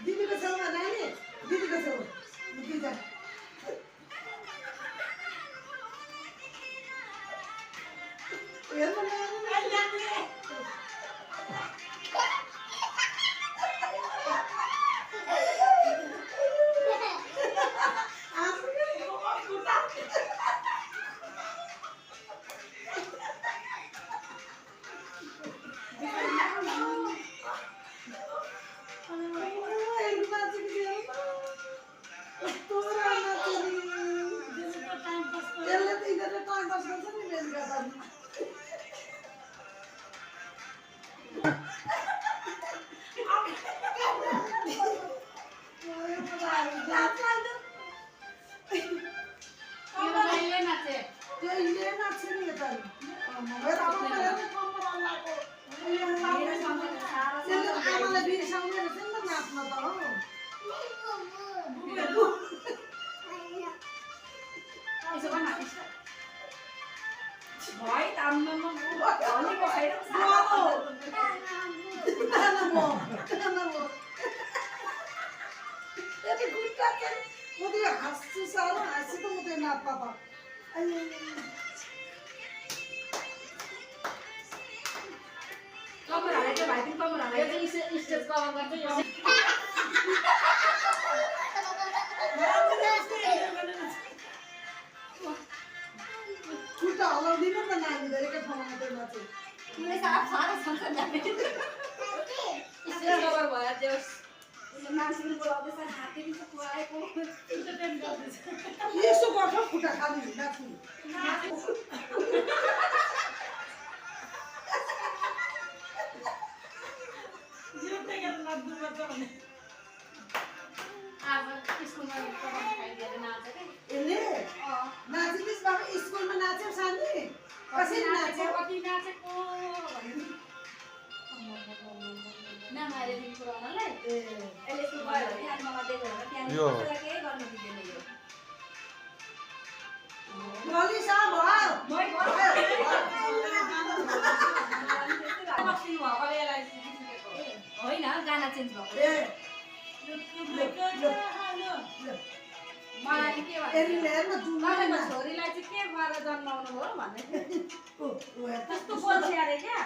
दिदीको छेउमा नानी दिदीको छेउमा यसो गर्छ खुट्टा खाली नाच्नु स्कुलमा नाच्यो सानी कसरी नाच्यो कति नाचेको होइन गाना चेन्ज भएको मलाई के भन्नु छोरीलाई चाहिँ के गरेर जन्माउनु हो भन्दै त्यस्तो बोल्छ अरे क्या